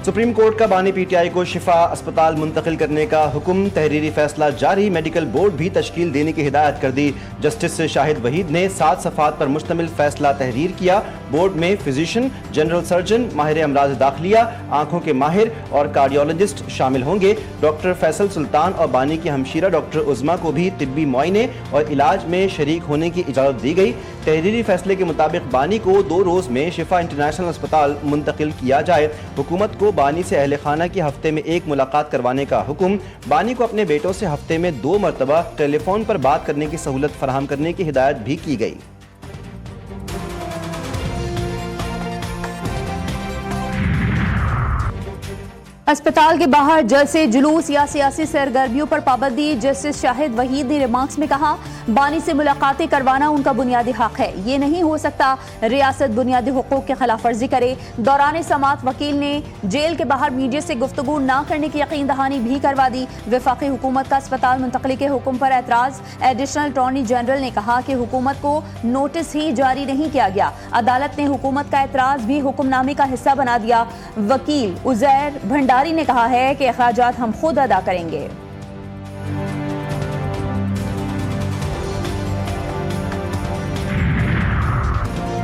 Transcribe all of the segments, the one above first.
Supreme court کا بانی پی T آئی کو شفا اسپتال منتقل کرنے کا حکم، تحریری فیصلہ جاری، میڈیکل بورڈ بھی تشکیل دینے کی ہدایت کر دی۔ جسٹس شاہد وحید نے 7 صفحات پر مشتمل فیصلہ تحریر کیا۔ بورڈ میں فزیشین، جنرل سرجن، ماہر امراض داخلیہ، آنکھوں کے ماہر اور کارڈیولوجسٹ شامل ہوں گے۔ ڈاکٹر فیصل سلطان اور بانی کی ہمشیرہ ڈاکٹر عظما کو بھی طبی معائنے اور علاج میں شریک ہونے کی اجازت دی گئی۔ تحریری فیصلے کے مطابق بانی کو 2 روز میں شفا انٹرنیشنل اسپتال منتقل کیا جائے۔ حکومت کو بانی سے اہل خانہ کی ہفتے میں 1 ملاقات کروانے کا حکم۔ بانی کو اپنے بیٹوں سے ہفتے میں 2 مرتبہ ٹیلی فون پر بات کرنے کی سہولت فراہم کرنے کی ہدایت بھی کی گئی۔ اسپتال کے باہر جلسے، جلوس یا سیاسی سرگرمیوں پر پابندی۔ جسٹس شاہد وحید نے ریمارکس میں کہا، بانی سے ملاقاتیں کروانا ان کا بنیادی حق ہے، یہ نہیں ہو سکتا ریاست بنیادی حقوق کی خلاف ورزی کرے۔ دوران سماعت وکیل نے جیل کے باہر میڈیا سے گفتگو نہ کرنے کی یقین دہانی بھی کروا دی۔ وفاقی حکومت کا اسپتال منتقلی کے حکم پر اعتراض، ایڈیشنل اٹارنی جنرل نے کہا کہ حکومت کو نوٹس ہی جاری نہیں کیا گیا، عدالت نے حکومت کا اعتراض بھی حکم نامے کا حصہ بنا دیا۔ وکیل عزیر بھنڈاری نے کہا ہے کہ اخراجات ہم خود ادا کریں گے۔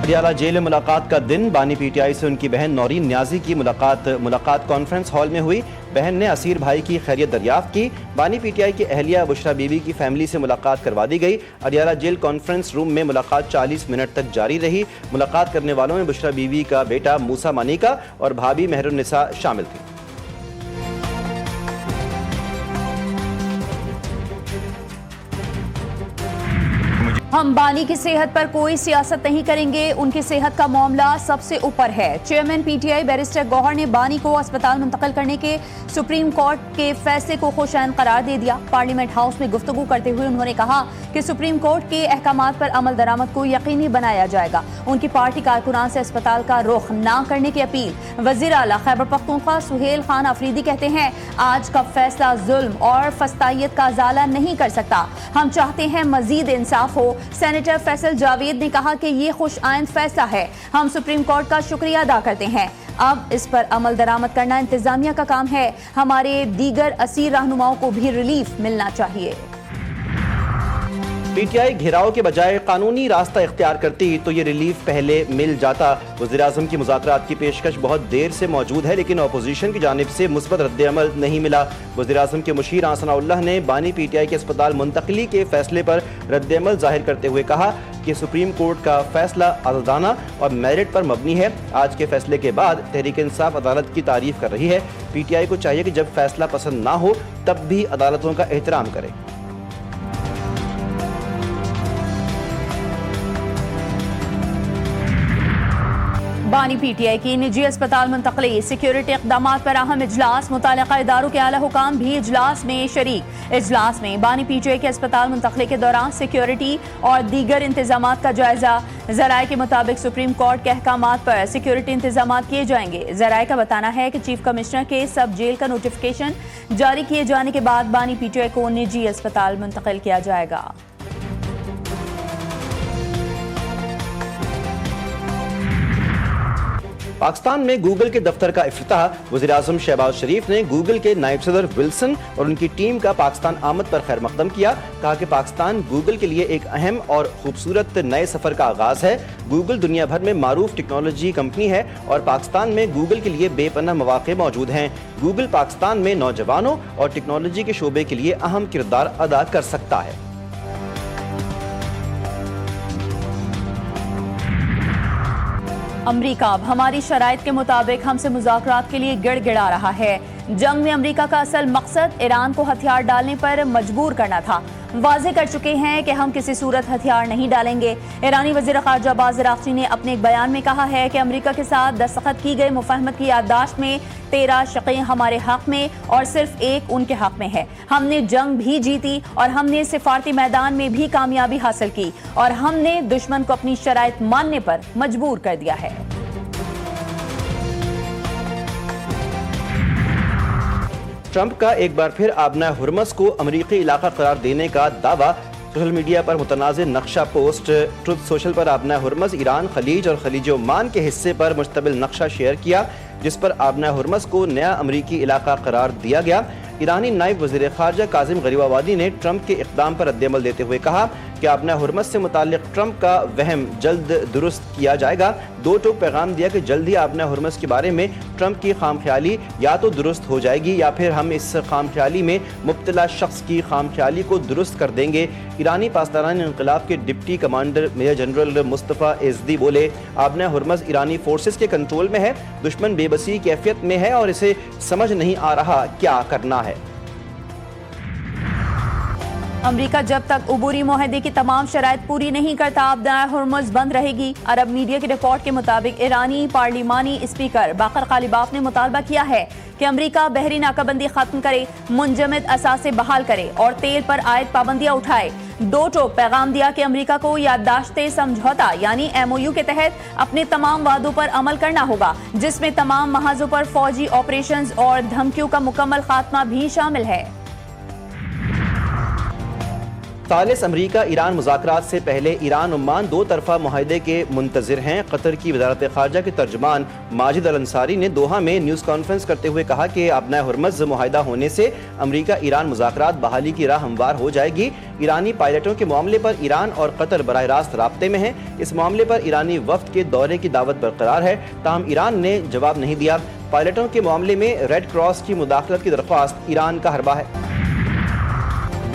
پٹیالہ جیل میں ملاقات کا دن، بانی پی ٹی آئی سے ان کی بہن نورین نیازی کی ملاقات کانفرنس ہال میں ہوئی۔ بہن نے اسیر بھائی کی خیریت دریافت کی۔ بانی پی ٹی آئی کی اہلیہ بشرا بی بی کی فیملی سے ملاقات کروا دی گئی۔ اڈیالہ جیل کانفرنس روم میں ملاقات 40 منٹ تک جاری رہی۔ ملاقات کرنے والوں میں بشرا بی بی کا بیٹا موسیٰ مانیکا اور بھابھی مہر النساء شامل تھی۔ ہم بانی کی صحت پر کوئی سیاست نہیں کریں گے، ان کی صحت کا معاملہ سب سے اوپر ہے۔ Chairman P T I barrister Gohar نے بانی کو اسپتال منتقل کرنے کے سپریم کورٹ کے فیصلے کو خوش عین قرار دے دیا۔ پارلیمنٹ ہاؤس میں گفتگو کرتے ہوئے انہوں نے کہا کہ سپریم کورٹ کے احکامات پر عمل درآمد کو یقینی بنایا جائے گا۔ ان کی پارٹی کارکنان سے اسپتال کا رخ نہ کرنے کی اپیل۔ وزیر اعلیٰ خیبر پختونخوا سہیل خان آفریدی کہتے ہیں، آج کا فیصلہ ظلم اور فسطائیت کا ازالہ نہیں کر سکتا، ہم چاہتے ہیں مزید انصاف ہو۔ سینیٹر فیصل جاوید نے کہا کہ یہ خوش آئند فیصلہ ہے، ہم سپریم کورٹ کا شکریہ ادا کرتے ہیں، اب اس پر عمل درآمد کرنا انتظامیہ کا کام ہے، ہمارے دیگر اسیر رہنماؤں کو بھی ریلیف ملنا چاہیے۔ پی ٹی آئی گھیراؤ کے بجائے قانونی راستہ اختیار کرتی تو یہ ریلیف پہلے مل جاتا۔ وزیراعظم کی مذاکرات کی پیشکش بہت دیر سے موجود ہے، لیکن اپوزیشن کی جانب سے مثبت رد عمل نہیں ملا۔ وزیراعظم کے مشیر آسنا اللہ نے بانی پی ٹی آئی کے اسپتال منتقلی کے فیصلے پر رد عمل ظاہر کرتے ہوئے کہا کہ سپریم کورٹ کا فیصلہ آزادانہ اور میرٹ پر مبنی ہے۔ آج کے فیصلے کے بعد تحریک انصاف عدالت کی تعریف کر رہی ہے۔ پی ٹی آئی کو چاہیے کہ جب فیصلہ پسند نہ ہو تب بھی عدالتوں کا احترام کرے۔ بانی پی ٹی آئی کی نجی اسپتال منتقلی، سیکیورٹی اقدامات پر اہم اجلاس، متعلقہ اداروں کے اعلی حکام بھی اجلاس میں شریک۔ اجلاس میں بانی پی ٹی آئی کے اسپتال منتقلی کے دوران سیکیورٹی اور دیگر انتظامات کا جائزہ۔ ذرائع کے مطابق سپریم کورٹ کے احکامات پر سیکیورٹی انتظامات کیے جائیں گے۔ ذرائع کا بتانا ہے کہ چیف کمشنر کے سب جیل کا نوٹیفیکیشن جاری کیے جانے کے بعد بانی پی ٹی آئی کو نجی اسپتال منتقل کیا جائے گا۔ پاکستان میں گوگل کے دفتر کا افتتاح، وزیراعظم شہباز شریف نے گوگل کے نائب صدر ولسن اور ان کی ٹیم کا پاکستان آمد پر خیر مقدم کیا۔ کہا کہ پاکستان گوگل کے لیے ایک اہم اور خوبصورت نئے سفر کا آغاز ہے۔ گوگل دنیا بھر میں معروف ٹیکنالوجی کمپنی ہے اور پاکستان میں گوگل کے لیے بے پناہ مواقع موجود ہیں۔ گوگل پاکستان میں نوجوانوں اور ٹیکنالوجی کے شعبے کے لیے اہم کردار ادا کر سکتا ہے۔ امریکہ اب ہماری شرائط کے مطابق ہم سے مذاکرات کے لیے گڑ گڑا رہا ہے۔ جنگ میں امریکہ کا اصل مقصد ایران کو ہتھیار ڈالنے پر مجبور کرنا تھا۔ واضح کر چکے ہیں کہ ہم کسی صورت ہتھیار نہیں ڈالیں گے۔ ایرانی وزیر خارجہ عباس عراقچی نے اپنے ایک بیان میں کہا ہے کہ امریکہ کے ساتھ دستخط کی گئی مفاہمت کی یادداشت میں 13 شقیں ہمارے حق میں اور صرف ایک ان کے حق میں ہے۔ ہم نے جنگ بھی جیتی اور ہم نے سفارتی میدان میں بھی کامیابی حاصل کی اور ہم نے دشمن کو اپنی شرائط ماننے پر مجبور کر دیا ہے۔ ٹرمپ کا ایک بار پھر آبنہ ہرمز کو امریکی علاقہ قرار دینے کا دعویٰ۔ سوشل میڈیا پر متنازع نقشہ پوسٹ۔ ٹروتھ سوشل پر آبنہ ہرمز، ایران، خلیج اور خلیج عمان کے حصے پر مشتمل نقشہ شیئر کیا۔ جس پر آبنہ ہرمز کو نیا امریکی علاقہ قرار دیا گیا۔ ایرانی نائب وزیر خارجہ کاظم غریب آبادی نے ٹرمپ کے اقدام پر رد عمل دیتے ہوئے کہا کہ آبنہ ہرمز سے متعلق ٹرمپ کا وہم جلد درست کیا جائے گا۔ دو ٹوک پیغام دیا کہ جلد ہی آبنہ ہرمز کے بارے میں ٹرمپ کی خام خیالی یا تو درست ہو جائے گی یا پھر ہم اس خام خیالی میں مبتلا شخص کی خام خیالی کو درست کر دیں گے۔ ایرانی پاسداران انقلاب کے ڈپٹی کمانڈر میجر جنرل مصطفیٰ ایزدی بولے، آبنہ ہرمز ایرانی فورسز کے کنٹرول میں ہے، دشمن بے بسی کیفیت میں ہے اور اسے سمجھ نہیں آ رہا کیا کرنا ہے۔ امریکہ جب تک عبوری معاہدے کی تمام شرائط پوری نہیں کرتا آبنہ ہرمز بند رہے گی۔ عرب میڈیا کی رپورٹ کے مطابق ایرانی پارلیمانی اسپیکر باقر غالباف نے مطالبہ کیا ہے کہ امریکہ بحری ناکہ بندی ختم کرے، منجمد اثاثے بحال کرے اور تیل پر عائد پابندیاں اٹھائے۔ دو ٹوک پیغام دیا کہ امریکہ کو یادداشت سمجھوتہ یعنی MOU کے تحت اپنے تمام وعدوں پر عمل کرنا ہوگا، جس میں تمام محاذوں پر فوجی آپریشنز اور دھمکیوں کا مکمل خاتمہ بھی شامل ہے۔ ثالث امریکہ ایران مذاکرات سے پہلے ایران عمان دو طرفہ معاہدے کے منتظر ہیں۔ قطر کی وزارت خارجہ کے ترجمان ماجد الانصاری نے دوحہ میں نیوز کانفرنس کرتے ہوئے کہا کہ آبنہ ہرمز معاہدہ ہونے سے امریکہ ایران مذاکرات بحالی کی راہ ہموار ہو جائے گی۔ ایرانی پائلٹوں کے معاملے پر ایران اور قطر براہ راست رابطے میں ہیں۔ اس معاملے پر ایرانی وفد کے دورے کی دعوت برقرار ہے، تاہم ایران نے جواب نہیں دیا۔ پائلٹوں کے معاملے میں ریڈ کراس کی مداخلت کی درخواست ایران کا حربہ ہے۔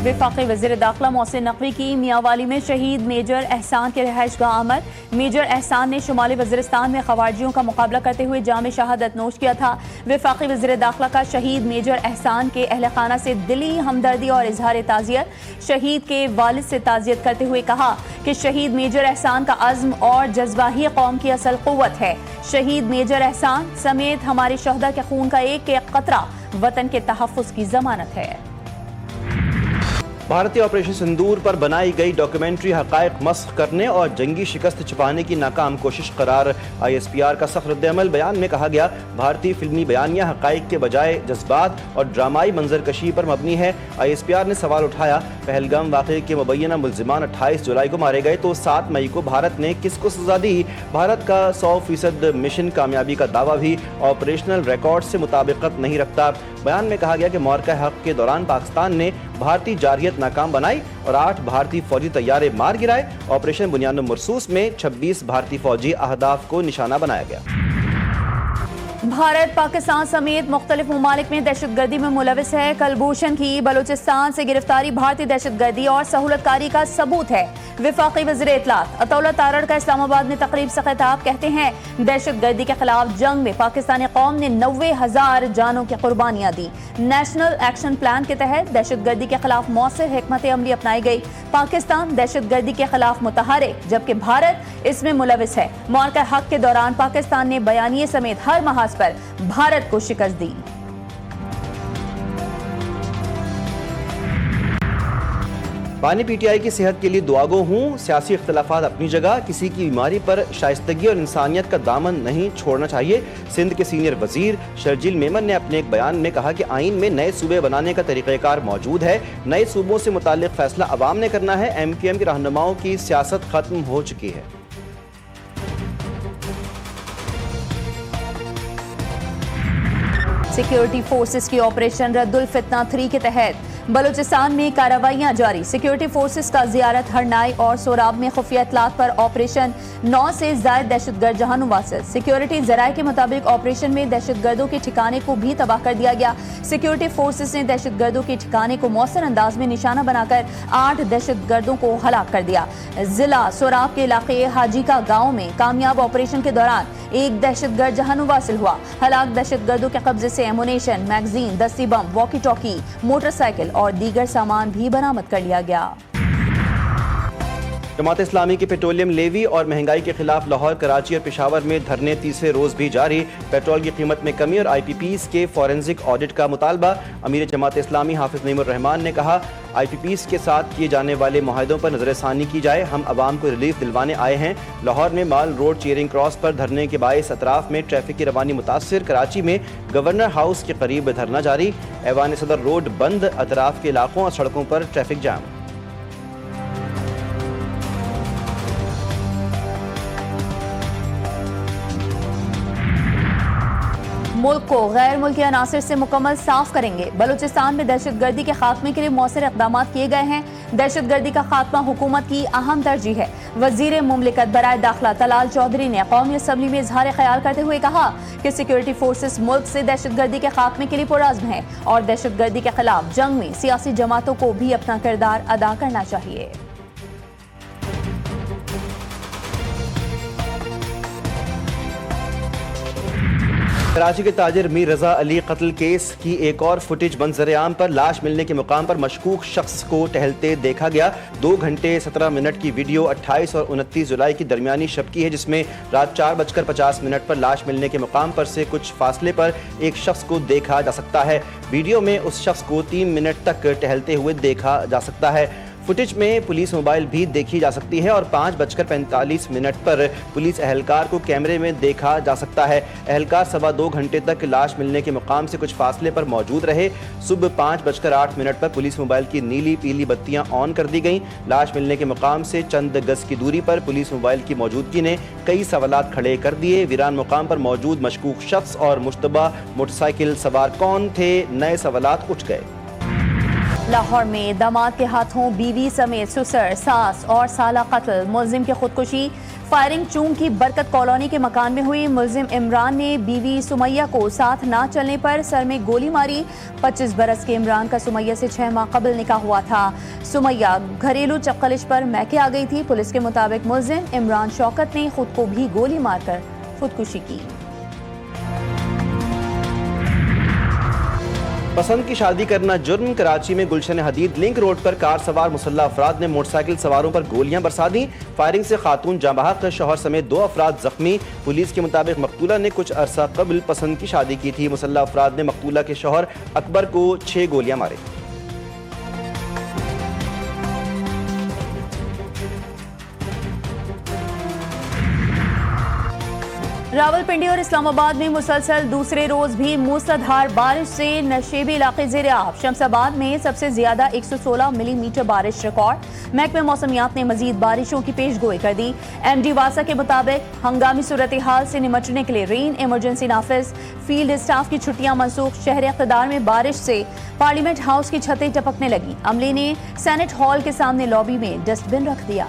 وفاقی وزیر داخلہ محسن نقوی کی میاوالی میں شہید میجر احسان کے رہائش گاہ آمد۔ میجر احسان نے شمالی وزیرستان میں خواریوں کا مقابلہ کرتے ہوئے جام شہادت نوش کیا تھا۔ وفاقی وزیر داخلہ کا شہید میجر احسان کے اہل خانہ سے دلی ہمدردی اور اظہار تعزیت۔ شہید کے والد سے تعزیت کرتے ہوئے کہا کہ شہید میجر احسان کا عزم اور جذبہ ہی قوم کی اصل قوت ہے۔ شہید میجر احسان سمیت ہمارے شہداء کے خون کا ایک ایک قطرہ وطن کے تحفظ کی ضمانت ہے۔ بھارتی آپریشن سندور پر بنائی گئی ڈاکیومنٹری حقائق مسخ کرنے اور جنگی شکست چھپانے کی ناکام کوشش قرار۔ ISPR کا سخت رد عمل۔ بیان میں کہا گیا بھارتی فلمی بیانیہ حقائق کے بجائے جذبات اور ڈرامائی منظر کشی پر مبنی ہے۔ ISPR نے سوال اٹھایا، پہلگام واقعے کے مبینہ ملزمان 28 جولائی کو مارے گئے تو 7 مئی کو بھارت نے کس کو سزا دی؟ بھارت کا 100% مشن کامیابی کا دعویٰ بھی آپریشنل ریکارڈ سے مطابقت نہیں رکھتا۔ بیان میں کہا گیا کہ معرکہ حق کے دوران پاکستان نے بھارتی جارحیت ناکام بنائی اور 8 بھارتی فوجی طیارے مار گرائے۔ آپریشن بنیاد مرصوص میں 26 بھارتی فوجی اہداف کو نشانہ بنایا گیا۔ بھارت پاکستان سمیت مختلف ممالک میں دہشت گردی میں ملوث ہے۔ کلبھوشن کی بلوچستان سے گرفتاری بھارتی دہشت گردی اور سہولت کاری کا ثبوت ہے۔ وفاقی وزیر اطلاعات عطاءاللہ تارڑ کا اسلام آباد میں تقریب سے خطاب، کہتے ہیں دہشت گردی کے خلاف جنگ میں پاکستانی قوم نے 90,000 جانوں کی قربانیاں دی۔ نیشنل ایکشن پلان کے تحت دہشت گردی کے خلاف مؤثر حکمت عملی اپنائی گئی۔ پاکستان دہشت گردی کے خلاف متحرک جبکہ بھارت اس میں ملوث ہے۔ معرکہ حق کے دوران پاکستان نے بیانیے سمیت ہر محاذ پر بھارت کو شکست دی۔ بانی PTI کی صحت کے لیے دعاگو ہوں۔ سیاسی اختلافات اپنی جگہ، کسی کی بیماری پر شائستگی اور انسانیت کا دامن نہیں چھوڑنا چاہیے۔ سندھ کے سینئر وزیر شرجیل میمن نے اپنے ایک بیان میں کہا کہ آئین میں نئے صوبے بنانے کا طریقہ کار موجود ہے، نئے صوبوں سے متعلق فیصلہ عوام نے کرنا ہے۔ MQM کے رہنماؤں کی سیاست ختم ہو چکی ہے۔ سیکیورٹی فورسز کی آپریشن رد الفتنہ 3 کے تحت بلوچستان میں کارروائیاں جاری۔ سیکیورٹی فورسز کا زیارت ہرنائی اور سوراب میں خفیہ اطلاعات پر آپریشن 9 سے زائد دہشت گرد جہانوں واصل۔ سیکیورٹی ذرائع کے مطابق آپریشن میں دہشت گردوں کے ٹھکانے کو بھی تباہ کر دیا گیا۔ سیکیورٹی فورسز نے دہشت گردوں کے ٹھکانے کو مؤثر انداز میں نشانہ بنا کر 8 دہشت گردوں کو ہلاک کر دیا۔ ضلع سوراب کے علاقے حاجی کا گاؤں میں کامیاب آپریشن کے دوران ایک دہشت گرد جہانوں واصل ہوا۔ ہلاک دہشت گردوں کے قبضے سے ایمونیشن، میگزین، دستی بم، واکی ٹاکی، موٹر سائیکل اور دیگر سامان بھی برآمد کر لیا گیا۔ جماعت اسلامی کی پیٹرولیم لیوی اور مہنگائی کے خلاف لاہور، کراچی اور پشاور میں دھرنے تیسرے روز بھی جاری۔ پیٹرول کی قیمت میں کمی اور IPPs کے فورینزک آڈٹ کا مطالبہ۔ امیر جماعت اسلامی حافظ نعیم الرحمان نے کہا IPPs کے ساتھ کیے جانے والے معاہدوں پر نظر ثانی کی جائے، ہم عوام کو ریلیف دلوانے آئے ہیں۔ لاہور میں مال روڈ چیئرنگ کراس پر دھرنے کے باعث اطراف میں ٹریفک کی روانی متاثر۔ کراچی میں گورنر ہاؤس کے قریب دھرنا جاری، ایوان صدر روڈ بند، اطراف کے علاقوں اور سڑکوں پر ٹریفک جام۔ ملک کو غیر ملکی عناصر سے مکمل صاف کریں گے۔ بلوچستان میں دہشت گردی کے خاتمے کے لیے مؤثر اقدامات کیے گئے ہیں۔ دہشت گردی کا خاتمہ حکومت کی اہم ترجیح ہے۔ وزیر مملکت برائے داخلہ طلال چودھری نے قومی اسمبلی میں اظہار خیال کرتے ہوئے کہا کہ سیکورٹی فورسز ملک سے دہشت گردی کے خاتمے کے لیے پرعزم ہیں اور دہشت گردی کے خلاف جنگ میں سیاسی جماعتوں کو بھی اپنا کردار ادا کرنا چاہیے۔ کراچی کے تاجر میر رضا علی قتل کیس کی ایک اور فوٹیج منظر عام پر لاش ملنے کے مقام پر مشکوک شخص کو ٹہلتے دیکھا گیا۔ 2 گھنٹے 17 منٹ کی ویڈیو 28 اور 29 جولائی کی درمیانی شب کی ہے، جس میں رات 4:50 پر لاش ملنے کے مقام پر سے کچھ فاصلے پر ایک شخص کو دیکھا جا سکتا ہے۔ ویڈیو میں اس شخص کو 3 منٹ تک ٹہلتے ہوئے دیکھا جا سکتا ہے۔ فوٹیج میں پولیس موبائل بھی دیکھی جا سکتی ہے اور 5:45 پر پولیس اہلکار کو کیمرے میں دیکھا جا سکتا ہے۔ اہلکار 2.25 گھنٹے تک لاش ملنے کے مقام سے کچھ فاصلے پر موجود رہے۔ صبح 5:08 پر پولیس موبائل کی نیلی پیلی بتیاں آن کر دی گئیں۔ لاش ملنے کے مقام سے چند گز کی دوری پر پولیس موبائل کی موجودگی نے کئی سوالات کھڑے کر دیے۔ ویران مقام پر موجود مشکوک شخص اور مشتبہ موٹر سائیکل سوار کون تھے، نئے سوالات اٹھ گئے۔ لاہور میں داماد کے ہاتھوں بیوی سمیت سسر، ساس اور سالہ قتل، ملزم کی خودکشی۔ فائرنگ چونگ کی برکت کالونی کے مکان میں ہوئی۔ ملزم عمران نے بیوی سمیہ کو ساتھ نہ چلنے پر سر میں گولی ماری۔ 25 برس کے عمران کا سمیہ سے 6 ماہ قبل نکاح ہوا تھا۔ سمیہ گھریلو چکلش پر میکے آ گئی تھی۔ پولیس کے مطابق ملزم عمران شوکت نے خود کو بھی گولی مار کر خودکشی کی۔ پسند کی شادی کرنا جرم۔ کراچی میں گلشن حدید لنک روڈ پر کار سوار مسلح افراد نے موٹر سائیکل سواروں پر گولیاں برسا دیں۔ فائرنگ سے خاتون جاں بحق، شوہر سمیت 2 افراد زخمی۔ پولیس کے مطابق مقتولہ نے کچھ عرصہ قبل پسند کی شادی کی تھی۔ مسلح افراد نے مقتولہ کے شوہر اکبر کو 6 گولیاں ماری۔ راولپنڈی اور اسلام آباد میں مسلسل دوسرے روز بھی موسلادھار بارش سے نشیبی علاقے زیر آب۔ شمس آباد میں سب سے زیادہ 116 ملی میٹر بارش ریکارڈ۔ محکمہ موسمیات نے مزید بارشوں کی پیش گوئی کر دی۔ ایم ڈی واسا کے مطابق ہنگامی صورتحال سے نمٹنے کے لیے رین ایمرجنسی نافذ، فیلڈ اسٹاف کی چھٹیاں منسوخ۔ شہر اقتدار میں بارش سے پارلیمنٹ ہاؤس کی چھتیں ٹپکنے لگیں۔ عملے نے سینٹ ہال کے سامنے لابی میں ڈسٹ بن رکھ دیا۔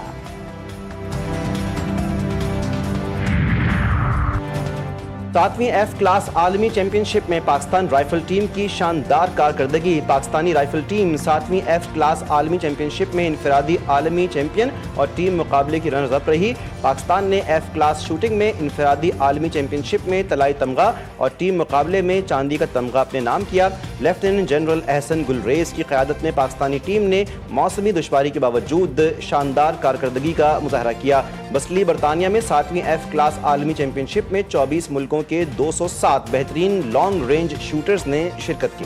7ویں ایف کلاس عالمی چیمپئن شپ میں پاکستان رائفل ٹیم کی شاندار کارکردگی۔ پاکستانی رائفل ٹیم 7ویں ایف کلاس عالمی چیمپئن شپ میں انفرادی عالمی چیمپئن اور ٹیم مقابلے کی رنر اپ رہی۔ پاکستان نے ایف کلاس شوٹنگ میں انفرادی عالمی چیمپئن شپ میں طلائی تمغہ اور ٹیم مقابلے میں چاندی کا تمغہ اپنے نام کیا۔ لیفٹیننٹ جنرل احسن گلریز کی قیادت میں پاکستانی ٹیم نے موسمی دشواری کے باوجود شاندار کارکردگی کا مظاہرہ کیا۔ بسلی برطانیہ میں 7ویں ایف کلاس عالمی چیمپئن شپ میں 24 ملکوں کے 207 بہترین لانگ رینج شوٹرز نے شرکت کی۔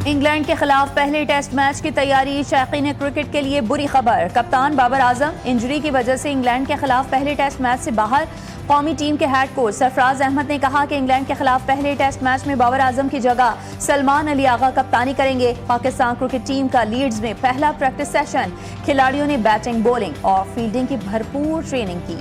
انگلینڈ کے خلاف پہلے ٹیسٹ میچ کی تیاری۔ شائقین کرکٹ کے لیے بری خبر، کپتان بابر اعظم انجری کی وجہ سے انگلینڈ کے خلاف پہلے ٹیسٹ میچ سے باہر۔ قومی ٹیم کے ہیڈ کوچ سرفراز احمد نے کہا کہ انگلینڈ کے خلاف پہلے ٹیسٹ میچ میں بابر اعظم کی جگہ سلمان علی آغا کپتانی کریں گے۔ پاکستان کرکٹ ٹیم کا لیڈز میں پہلا پریکٹس سیشن، کھلاڑیوں نے بیٹنگ، بولنگ اور فیلڈنگ کی بھرپور ٹریننگ کی۔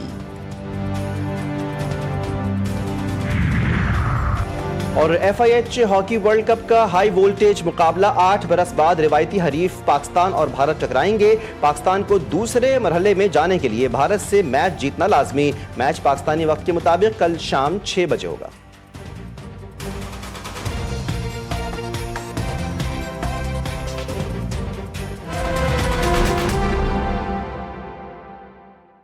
اور F I H hockey world cup کا ہائی وولٹیج مقابلہ 8 برس بعد روایتی حریف پاکستان اور بھارت ٹکرائیں گے۔ پاکستان کو دوسرے مرحلے میں جانے کے لیے بھارت سے میچ جیتنا لازمی۔ میچ پاکستانی وقت کے مطابق کل شام 6 بجے ہوگا۔